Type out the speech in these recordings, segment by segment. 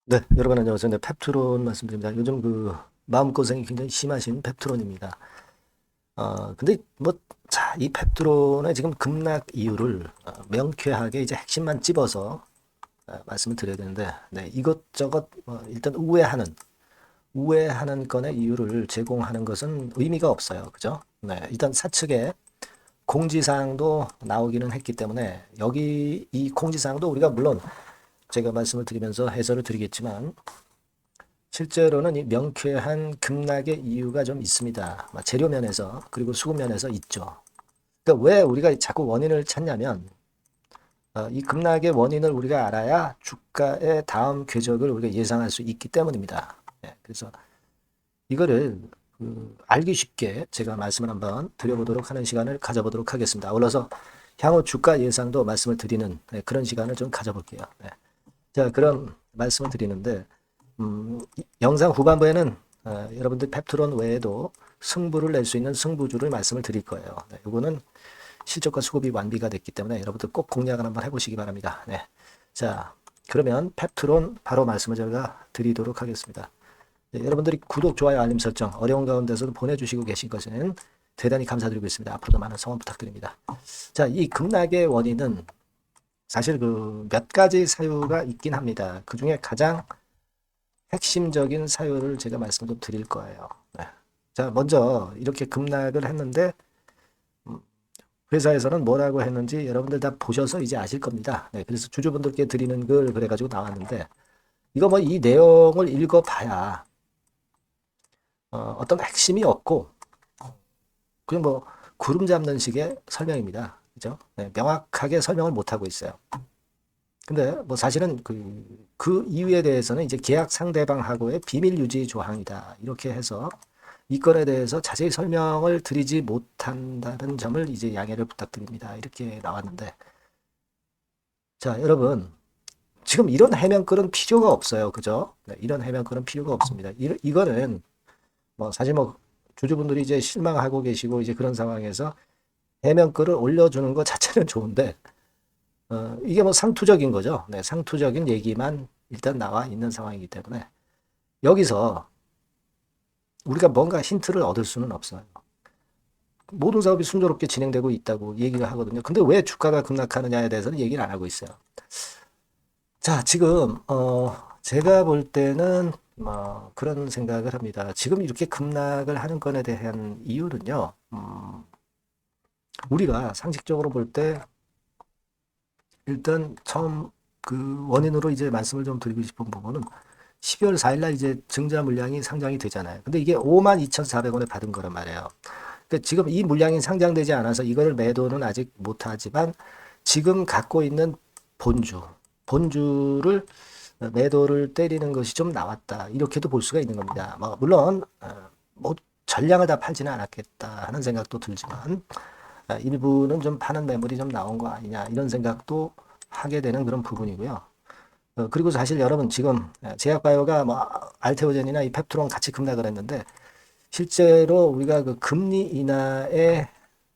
네, 여러분 안녕하세요. 네, 펩트론 말씀드립니다. 요즘 마음고생이 굉장히 심하신 펩트론입니다. 근데 자, 이 펩트론의 지금 급락 이유를 명쾌하게 이제 핵심만 찝어서 말씀을 드려야 되는데, 네, 이것저것 일단 우회하는 건의 이유를 제공하는 것은 의미가 없어요. 그죠? 네, 일단 사측에 공지사항도 나오기는 했기 때문에 여기 이 공지사항도 우리가 물론 제가 말씀을 드리면서 해설을 드리겠지만 실제로는 이 명쾌한 급락의 이유가 좀 있습니다. 재료 면에서 그리고 수급 면에서 있죠. 그러니까 왜 우리가 자꾸 원인을 찾냐면 이 급락의 원인을 우리가 알아야 주가의 다음 궤적을 우리가 예상할 수 있기 때문입니다. 그래서 이거를 알기 쉽게 제가 말씀을 한번 드려보도록 하는 시간을 가져보도록 하겠습니다. 아울러서 향후 주가 예상도 말씀을 드리는 그런 시간을 좀 가져볼게요. 자, 그럼 말씀을 드리는데 영상 후반부에는 여러분들 펩트론 외에도 승부를 낼 수 있는 승부주를 말씀을 드릴 거예요. 네, 이거는 실적과 수급이 완비가 됐기 때문에 여러분들 꼭 공략을 한번 해보시기 바랍니다. 네. 자, 그러면 펩트론 바로 말씀을 제가 드리도록 하겠습니다. 네, 여러분들이 구독, 좋아요, 알림 설정 어려운 가운데서도 보내주시고 계신 것은 대단히 감사드리고 있습니다. 앞으로도 많은 성원 부탁드립니다. 자, 이 급락의 원인은 사실 몇 가지 사유가 있긴 합니다. 그 중에 가장 핵심적인 사유를 제가 말씀을 좀 드릴 거예요. 네. 자, 먼저 이렇게 급락을 했는데 회사에서는 뭐라고 했는지 여러분들 다 보셔서 이제 아실 겁니다. 네, 그래서 주주분들께 드리는 걸 그래가지고 나왔는데 이거 이 내용을 읽어봐야 어떤 핵심이 없고 그냥 구름 잡는 식의 설명입니다. 그죠? 네, 명확하게 설명을 못 하고 있어요. 근데 사실은 그 이유에 대해서는 이제 계약 상대방하고의 비밀 유지 조항이다. 이렇게 해서 이 건에 대해서 자세히 설명을 드리지 못한다는 점을 이제 양해를 부탁드립니다. 이렇게 나왔는데, 자, 여러분, 지금 이런 해명글은 필요가 없어요. 그죠? 네, 이런 해명글은 필요가 없습니다. 이거는 사실 주주분들이 이제 실망하고 계시고 이제 그런 상황에서 해명글을 올려주는 것 자체는 좋은데, 이게 상투적인 거죠. 네, 상투적인 얘기만 일단 나와 있는 상황이기 때문에 여기서 우리가 뭔가 힌트를 얻을 수는 없어요. 모든 사업이 순조롭게 진행되고 있다고 얘기를 하거든요. 근데 왜 주가가 급락하느냐에 대해서는 얘기를 안 하고 있어요. 자, 지금 제가 볼 때는 그런 생각을 합니다. 지금 이렇게 급락을 하는 건에 대한 이유는요. 우리가 상식적으로 볼 때 일단 처음 원인으로 이제 말씀을 좀 드리고 싶은 부분은 12월 4일 날 이제 증자 물량이 상장이 되잖아요. 근데 이게 52,400원에 받은 거란 말이에요. 그러니까 지금 이 물량이 상장되지 않아서 이거를 매도는 아직 못하지만 지금 갖고 있는 본주를 매도를 때리는 것이 좀 나왔다. 이렇게도 볼 수가 있는 겁니다. 물론 전량을 다 팔지는 않았겠다 하는 생각도 들지만 일부는 좀 파는 매물이 좀 나온 거 아니냐 이런 생각도 하게 되는 그런 부분이고요. 그리고 사실 여러분 지금 제약바이오가 알테오젠이나 이 펩트론 같이 급락을 했는데 실제로 우리가 그 금리 인하의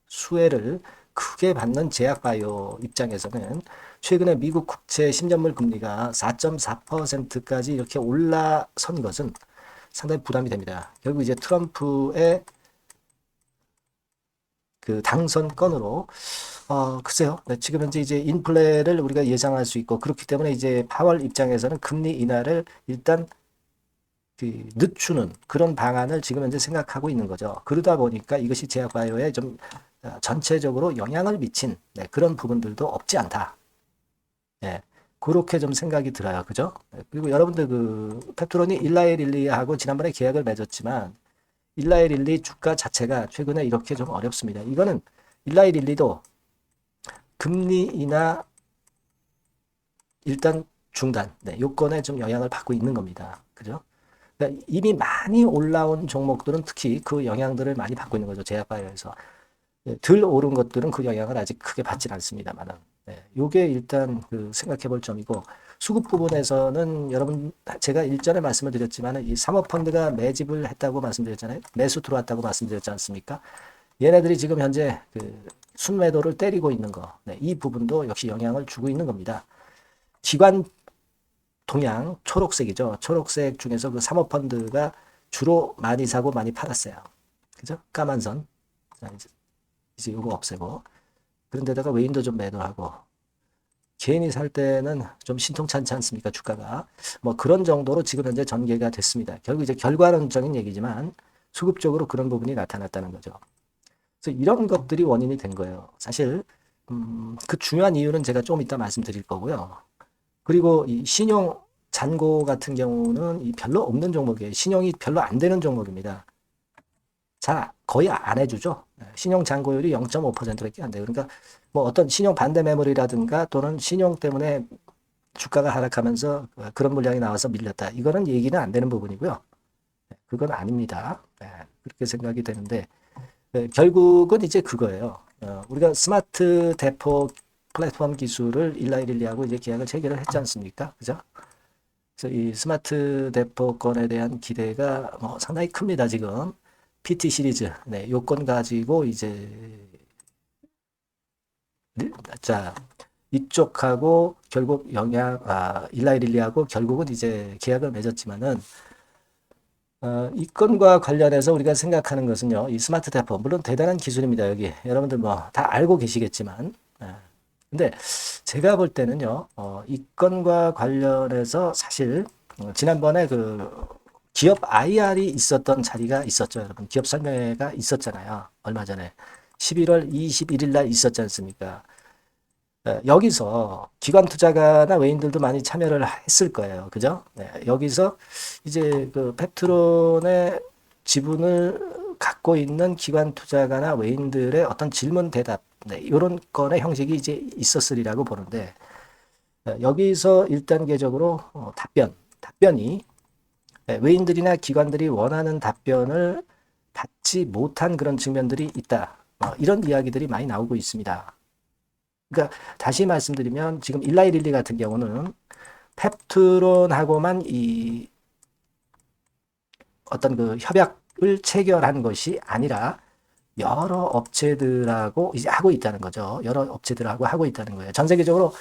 수혜를 크게 받는 제약바이오 입장에서는 최근에 미국 국채 10년물 금리가 4.4%까지 이렇게 올라선 것은 상당히 부담이 됩니다. 결국 이제 트럼프의 그 당선건으로 글쎄요. 네, 지금 현재 이제 인플레를 우리가 예상할 수 있고 그렇기 때문에 이제 파월 입장에서는 금리 인하를 일단 늦추는 그런 방안을 지금 현재 생각하고 있는 거죠. 그러다 보니까 이것이 제약바이오에 좀 전체적으로 영향을 미친 그런 부분들도 없지 않다. 예, 그렇게 좀 생각이 들어요. 그죠? 그리고 여러분들 페트론이 일라이릴리하고 지난번에 계약을 맺었지만 일라이릴리 주가 자체가 최근에 이렇게 좀 어렵습니다. 이거는 일라이릴리도 금리 인하 일단 중단 요건에 좀 영향을 받고 있는 겁니다. 그죠? 그러니까 이미 많이 올라온 종목들은 특히 그 영향들을 많이 받고 있는 거죠. 제약바이오에서. 덜 오른 것들은 그 영향을 아직 크게 받진 않습니다만은. 요게 일단 생각해 볼 점이고 수급 부분에서는 여러분 제가 일전에 말씀을 드렸지만 이 사모펀드가 매집을 했다고 말씀드렸잖아요. 매수 들어왔다고 말씀드렸지 않습니까? 얘네들이 지금 현재 순매도를 때리고 있는 거. 이 부분도 역시 영향을 주고 있는 겁니다. 기관 동양 초록색이죠. 초록색 중에서 그 사모펀드가 주로 많이 사고 많이 팔았어요. 그죠? 까만 선. 자, 이제 이거 없애고. 그런데다가 외인도 좀 매도하고. 개인이 살 때는 좀 신통찮지 않습니까? 주가가. 뭐 그런 정도로 지금 현재 전개가 됐습니다. 결국 이제 결과론적인 얘기지만 수급적으로 그런 부분이 나타났다는 거죠. 그래서 이런 것들이 원인이 된 거예요. 사실 그 중요한 이유는 제가 좀 이따 말씀드릴 거고요. 그리고 이 신용 잔고 같은 경우는 이 별로 없는 종목이에요. 신용이 별로 안 되는 종목입니다. 잘 거의 안 해주죠. 신용 잔고율이 0.5%밖에 안 돼요. 그러니까 뭐 어떤 신용 반대 매물이라든가 또는 신용 때문에 주가가 하락하면서 그런 물량이 나와서 밀렸다. 이거는 얘기는 안 되는 부분이고요. 그건 아닙니다. 그렇게 생각이 되는데 결국은 이제 그거예요. 우리가 스마트 대포 플랫폼 기술을 일라이릴리하고 이제 계약을 체결을 했지 않습니까? 그죠? 그래서 이 스마트 대포권에 대한 기대가 뭐 상당히 큽니다, 지금. PT 시리즈, 네, 요건 가지고 이제, 자, 이쪽하고 결국 일라이릴리하고 결국은 이제 계약을 맺었지만은, 이 건과 관련해서 우리가 생각하는 것은요, 이 스마트 대포, 물론 대단한 기술입니다, 여기. 여러분들 뭐 다 알고 계시겠지만. 근데 제가 볼 때는요, 이 건과 관련해서 사실, 지난번에 그 기업 IR이 있었던 자리가 있었죠, 여러분. 기업 설명회가 있었잖아요, 얼마 전에. 11월 21일 날 있었지 않습니까? 여기서 기관 투자가나 외인들도 많이 참여를 했을 거예요. 그죠? 네, 여기서 이제 그 펩트론의 지분을 갖고 있는 기관 투자가나 외인들의 어떤 질문 대답, 네, 이런 건의 형식이 이제 있었으리라고 보는데, 여기서 1단계적으로 답변이 외인들이나 기관들이 원하는 답변을 받지 못한 그런 측면들이 있다. 이런 이야기들이 많이 나오고 있습니다. 그러니까 다시 말씀드리면 지금 일라이릴리 같은 경우는 펩트론하고만 이 어떤 그 협약을 체결한 것이 아니라 여러 업체들하고 이제 하고 있다는 거죠. 여러 업체들하고 하고 있다는 거예요. 전 세계적으로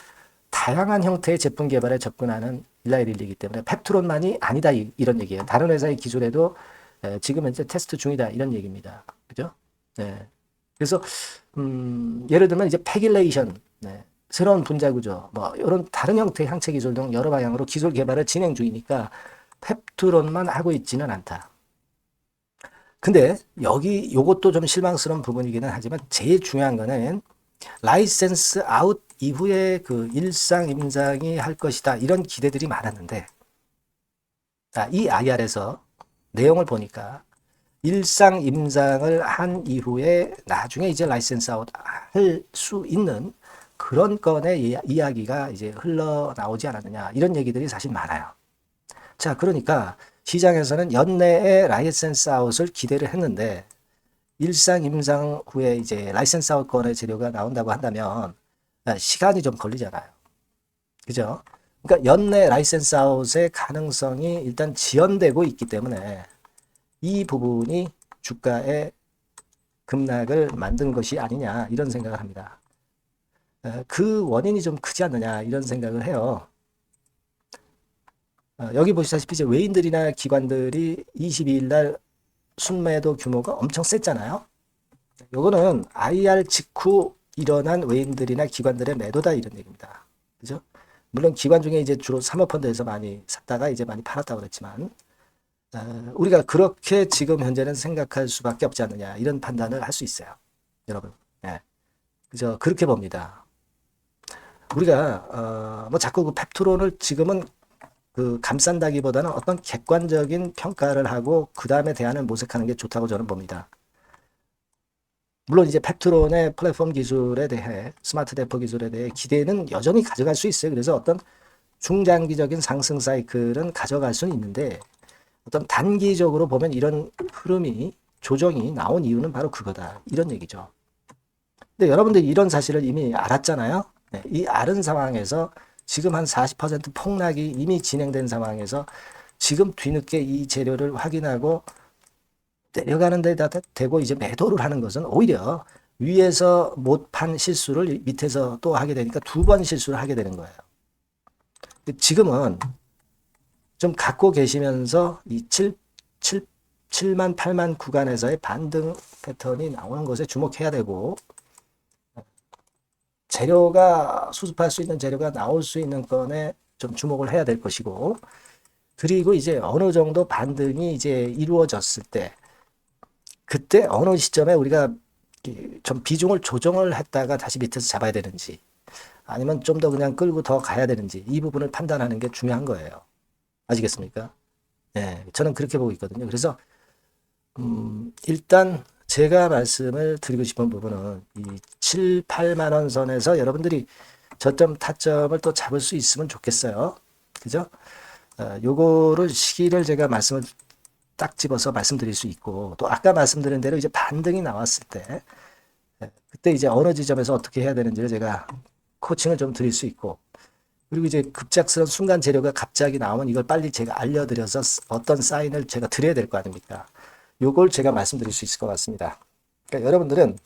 다양한 형태의 제품 개발에 접근하는 일라이릴리이기 때문에 펩트론만이 아니다 이런 얘기예요. 다른 회사의 기술에도 지금 현재 테스트 중이다 이런 얘기입니다. 그죠? 네. 그래서 예를 들면 이제 패길레이션, 네. 새로운 분자 구조, 뭐 이런 다른 형태의 항체 기술 등 여러 방향으로 기술 개발을 진행 중이니까 펩트론만 하고 있지는 않다. 근데 여기 요것도 좀 실망스러운 부분이기는 하지만 제일 중요한 거는 라이센스 아웃 이후에 그 일상 임상이 할 것이다 이런 기대들이 많았는데 이 IR에서 내용을 보니까 일상 임상을 한 이후에 나중에 이제 라이센스 아웃 할 수 있는 그런 건의 이야기가 이제 흘러나오지 않았느냐 이런 얘기들이 사실 많아요. 자, 그러니까 시장에서는 연내에 라이센스 아웃을 기대를 했는데 일상 임상 후에 이제 라이센스 아웃 건의 재료가 나온다고 한다면 시간이 좀 걸리잖아요. 그죠? 그러니까 연내 라이센스 아웃의 가능성이 일단 지연되고 있기 때문에 이 부분이 주가의 급락을 만든 것이 아니냐 이런 생각을 합니다. 그 원인이 좀 크지 않느냐 이런 생각을 해요. 여기 보시다시피 이제 외인들이나 기관들이 22일 날 순매도 규모가 엄청 셌잖아요. 요거는 IR 직후 일어난 외인들이나 기관들의 매도다 이런 얘기입니다. 그죠? 물론 기관 중에 이제 주로 사모펀드에서 많이 샀다가 이제 많이 팔았다고 그랬지만 우리가 그렇게 지금 현재는 생각할 수밖에 없지 않느냐 이런 판단을 할 수 있어요. 여러분. 네. 그죠? 그렇게 봅니다. 우리가 뭐 자꾸 그 펩트론을 지금은 그 감싼다기보다는 어떤 객관적인 평가를 하고 그 다음에 대안을 모색하는 게 좋다고 저는 봅니다. 물론 이제 펩트론의 플랫폼 기술에 대해 스마트 대포 기술에 대해 기대는 여전히 가져갈 수 있어요. 그래서 어떤 중장기적인 상승 사이클은 가져갈 수는 있는데 어떤 단기적으로 보면 이런 흐름이 조정이 나온 이유는 바로 그거다. 이런 얘기죠. 근데 여러분들이 이런 사실을 이미 알았잖아요. 네, 이 알은 상황에서 지금 한 40% 폭락이 이미 진행된 상황에서 지금 뒤늦게 이 재료를 확인하고 내려가는 데다 대고 이제 매도를 하는 것은 오히려 위에서 못 판 실수를 밑에서 또 하게 되니까 두 번 실수를 하게 되는 거예요. 지금은 좀 갖고 계시면서 이 7만, 8만 구간에서의 반등 패턴이 나오는 것에 주목해야 되고, 재료가 수습할 수 있는 재료가 나올 수 있는 건에 좀 주목을 해야 될 것이고, 그리고 이제 어느 정도 반등이 이제 이루어졌을 때, 그때 어느 시점에 우리가 좀 비중을 조정을 했다가 다시 밑에서 잡아야 되는지, 아니면 좀 더 그냥 끌고 더 가야 되는지, 이 부분을 판단하는 게 중요한 거예요. 아시겠습니까? 예, 저는 그렇게 보고 있거든요. 그래서 일단 제가 말씀을 드리고 싶은 부분은 이 7, 8만 원 선에서 여러분들이 저점 타점을 또 잡을 수 있으면 좋겠어요. 그죠? 요거를 시기를 제가 말씀을 딱 집어서 말씀드릴 수 있고, 또 아까 말씀드린 대로 이제 반등이 나왔을 때 그때 이제 어느 지점에서 어떻게 해야 되는지를 제가 코칭을 좀 드릴 수 있고, 그리고 이제 급작스러운 순간 재료가 갑자기 나오면 이걸 빨리 제가 알려드려서 어떤 사인을 제가 드려야 될 거 아닙니까? 요걸 제가 말씀드릴 수 있을 것 같습니다. 그러니까 여러분들은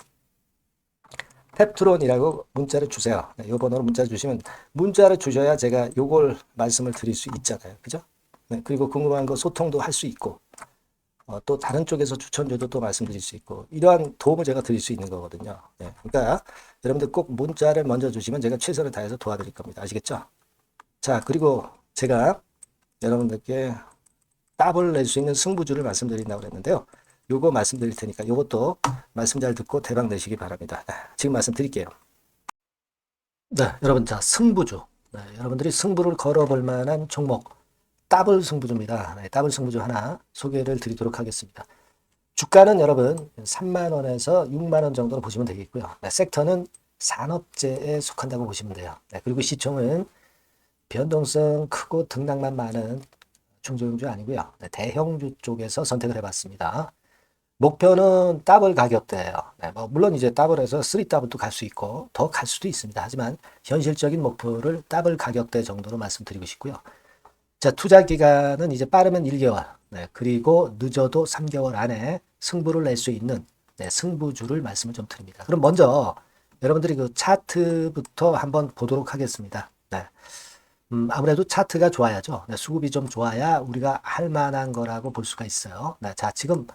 펩트론이라고 문자를 주세요. 네, 요 번호로 문자 주시면, 문자를 주셔야 제가 요걸 말씀을 드릴 수 있잖아요. 그죠? 네, 그리고 궁금한 거 소통도 할 수 있고, 또 다른 쪽에서 추천줘도 또 말씀드릴 수 있고, 이러한 도움을 제가 드릴 수 있는 거거든요. 네, 그러니까 여러분들 꼭 문자를 먼저 주시면 제가 최선을 다해서 도와드릴 겁니다. 아시겠죠? 자, 그리고 제가 여러분들께 답을 낼 수 있는 승부주를 말씀드린다고 그랬는데요. 요거 말씀드릴 테니까 요것도 말씀 잘 듣고 대박 내시기 바랍니다. 네, 지금 말씀드릴게요. 네, 여러분, 자, 승부주. 네, 여러분들이 승부를 걸어볼 만한 종목, 더블 승부주입니다. 네, 더블 승부주 하나 소개를 드리도록 하겠습니다. 주가는 여러분 3만 원에서 6만 원 정도로 보시면 되겠고요. 네, 섹터는 산업재에 속한다고 보시면 돼요. 네, 그리고 시총은 변동성 크고 등락만 많은 중소형주 아니고요. 네, 대형주 쪽에서 선택을 해봤습니다. 목표는 더블 가격대예요. 네, 뭐 물론 이제 더블에서 3더블도 갈 수 있고 더 갈 수도 있습니다. 하지만 현실적인 목표를 더블 가격대 정도로 말씀드리고 싶고요. 자, 투자 기간은 이제 빠르면 1개월, 네, 그리고 늦어도 3개월 안에 승부를 낼 수 있는, 네, 승부주를 말씀을 좀 드립니다. 그럼 먼저 여러분들이 그 차트부터 한번 보도록 하겠습니다. 네. 아무래도 차트가 좋아야죠. 네, 수급이 좀 좋아야 우리가 할 만한 거라고 볼 수가 있어요. 네, 자, 지금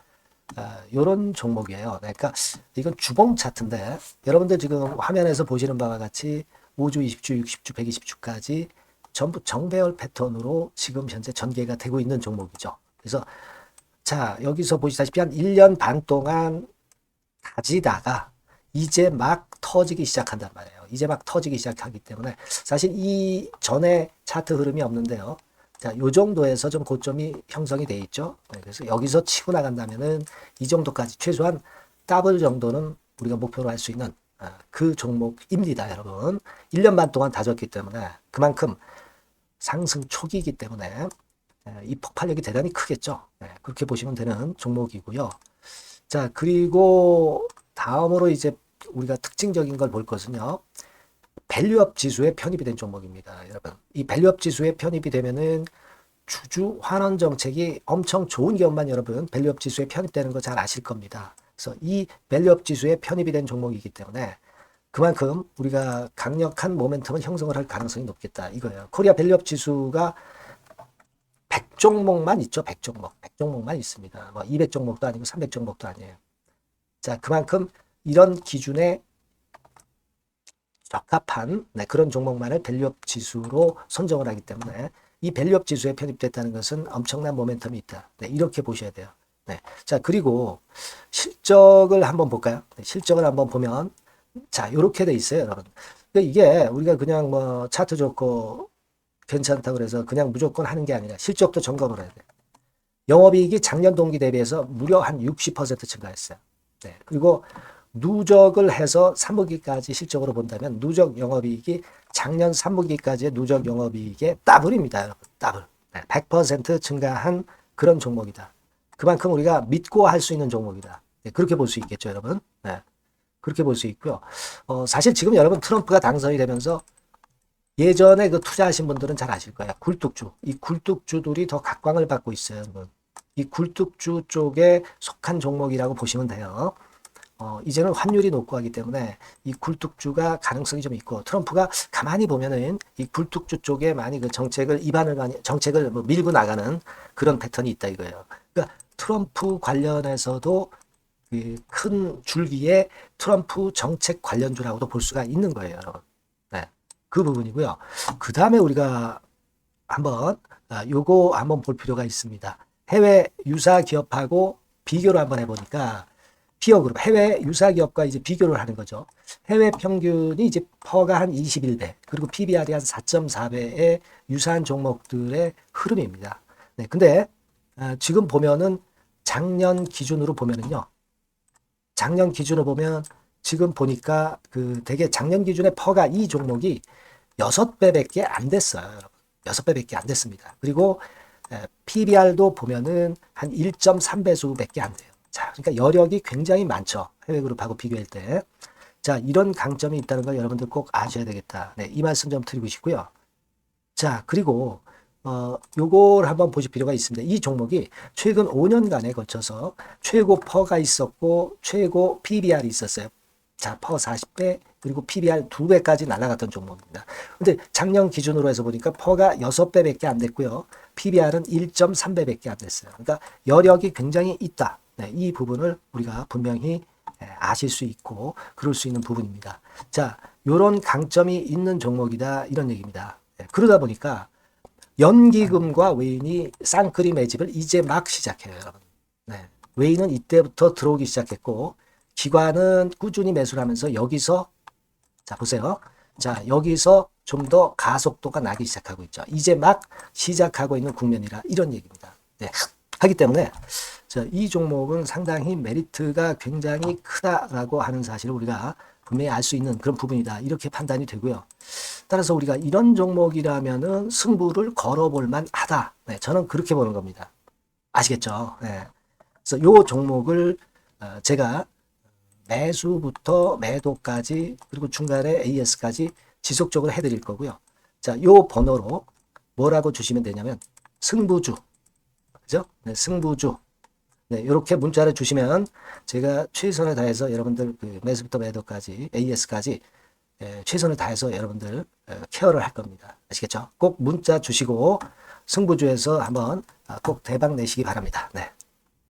요런 종목이에요. 그러니까 이건 주봉 차트인데, 여러분들 지금 화면에서 보시는 바와 같이 5주, 20주, 60주, 120주까지 전부 정배열 패턴으로 지금 현재 전개가 되고 있는 종목이죠. 그래서 자, 여기서 보시다시피 한 1년 반 동안 다지다가 이제 막 터지기 시작한단 말이에요. 이제 막 터지기 시작하기 때문에 사실 이 전에 차트 흐름이 없는데요. 자, 요 정도에서 좀 고점이 형성이 돼 있죠. 네, 그래서 여기서 치고 나간다면은 이 정도까지 최소한 더블 정도는 우리가 목표로 할 수 있는 그 종목입니다, 여러분. 1년 반 동안 다졌기 때문에 그만큼 상승 초기이기 때문에 이 폭발력이 대단히 크겠죠. 네, 그렇게 보시면 되는 종목이고요. 자, 그리고 다음으로 이제 우리가 특징적인 걸 볼 것은요. 밸류업 지수에 편입이 된 종목입니다, 여러분. 이 밸류업 지수에 편입이 되면은 주주 환원 정책이 엄청 좋은 기업만 여러분 밸류업 지수에 편입되는 거 잘 아실 겁니다. 그래서 이 밸류업 지수에 편입이 된 종목이기 때문에 그만큼 우리가 강력한 모멘텀을 형성을 할 가능성이 높겠다 이거예요. 코리아 밸류업 지수가 100종목만 있죠. 100종목. 100종목만 있습니다. 뭐 200종목도 아니고 300종목도 아니에요. 자, 그만큼 이런 기준에 적합한 그런 종목만을 밸류업 지수로 선정을 하기 때문에 이 밸류업 지수에 편입됐다는 것은 엄청난 모멘텀이 있다. 네, 이렇게 보셔야 돼요. 네. 자, 그리고 실적을 한번 볼까요? 네, 실적을 한번 보면 자, 요렇게 돼 있어요, 여러분. 그러니까 이게 우리가 그냥 뭐 차트 좋고 괜찮다고 그래서 그냥 무조건 하는 게 아니라 실적도 점검을 해야 돼요. 영업이익이 작년 동기 대비해서 무려 한 60% 증가했어요. 네. 그리고 누적을 해서 3분기까지 실적으로 본다면 누적 영업이익이 작년 3분기까지의 누적 영업이익의 더블입니다, 여러분. 더블. 네. 100% 증가한 그런 종목이다. 그만큼 우리가 믿고 할 수 있는 종목이다. 네. 그렇게 볼 수 있겠죠, 여러분. 네. 그렇게 볼 수 있고요. 사실 지금 여러분 트럼프가 당선이 되면서 예전에 그 투자하신 분들은 잘 아실 거예요. 굴뚝주. 이 굴뚝주들이 더 각광을 받고 있어요, 여러분. 이 굴뚝주 쪽에 속한 종목이라고 보시면 돼요. 이제는 환율이 높고 하기 때문에 이 굴뚝주가 가능성이 좀 있고 트럼프가 가만히 보면은 이 굴뚝주 쪽에 많이 그 정책을 뭐 밀고 나가는 그런 패턴이 있다 이거예요. 그러니까 트럼프 관련해서도 그 큰 줄기에 트럼프 정책 관련주라고도 볼 수가 있는 거예요, 여러분. 네, 그 부분이고요. 그 다음에 우리가 요거 한번 볼 필요가 있습니다. 해외 유사 기업하고 비교를 한번 해보니까 피어그룹 해외 유사 기업과 이제 비교를 하는 거죠. 해외 평균이 이제 퍼가 한 21배 그리고 PBR이 한 4.4배의 유사한 종목들의 흐름입니다. 네, 근데 지금 보면은 작년 기준으로 보면은요. 작년 기준으로 보면 지금 보니까 그 되게 작년 기준의 퍼가 이 종목이 6배밖에 안 됐어요, 여러분. 6배밖에 안 됐습니다. 그리고 PBR도 보면은 한 1.3배수밖에 안 돼요. 자, 그러니까 여력이 굉장히 많죠. 해외그룹하고 비교할 때. 자, 이런 강점이 있다는 걸 여러분들 꼭 아셔야 되겠다. 네, 이 말씀 좀 드리고 싶고요. 자, 그리고 요걸 한번 보실 필요가 있습니다. 이 종목이 최근 5년간에 거쳐서 최고 퍼가 있었고 최고 PBR이 있었어요. 자, 퍼 40배 그리고 PBR 2배까지 날아갔던 종목입니다. 근데 작년 기준으로 해서 보니까 퍼가 6배밖에 안 됐고요. PBR은 1.3배밖에 안 됐어요. 그러니까 여력이 굉장히 있다. 네, 이 부분을 우리가 분명히 아실 수 있고 그럴 수 있는 부분입니다. 자, 요런 강점이 있는 종목이다 이런 얘기입니다. 네, 그러다 보니까 연기금과 외인이 쌍끌이 매집을 이제 막 시작해요, 여러분. 네, 외인은 이때부터 들어오기 시작했고 기관은 꾸준히 매수를 하면서 여기서 자 보세요. 자 여기서 좀 더 가속도가 나기 시작하고 있죠. 이제 막 시작하고 있는 국면이라 이런 얘기입니다. 네, 하기 때문에 자, 이 종목은 상당히 메리트가 굉장히 크다라고 하는 사실을 우리가 분명히 알 수 있는 그런 부분이다. 이렇게 판단이 되고요. 따라서 우리가 이런 종목이라면은 승부를 걸어볼 만하다. 네, 저는 그렇게 보는 겁니다. 아시겠죠? 네. 그래서 요 종목을 제가 매수부터 매도까지 그리고 중간에 AS까지 지속적으로 해드릴 거고요. 자, 요 번호로 뭐라고 주시면 되냐면 승부주, 그죠? 네, 승부주. 네, 이렇게 문자를 주시면 제가 최선을 다해서 여러분들 그 매수부터 매도까지 AS까지 최선을 다해서 여러분들 케어를 할 겁니다. 아시겠죠? 꼭 문자 주시고 승부주에서 한번 꼭 대박 내시기 바랍니다. 네.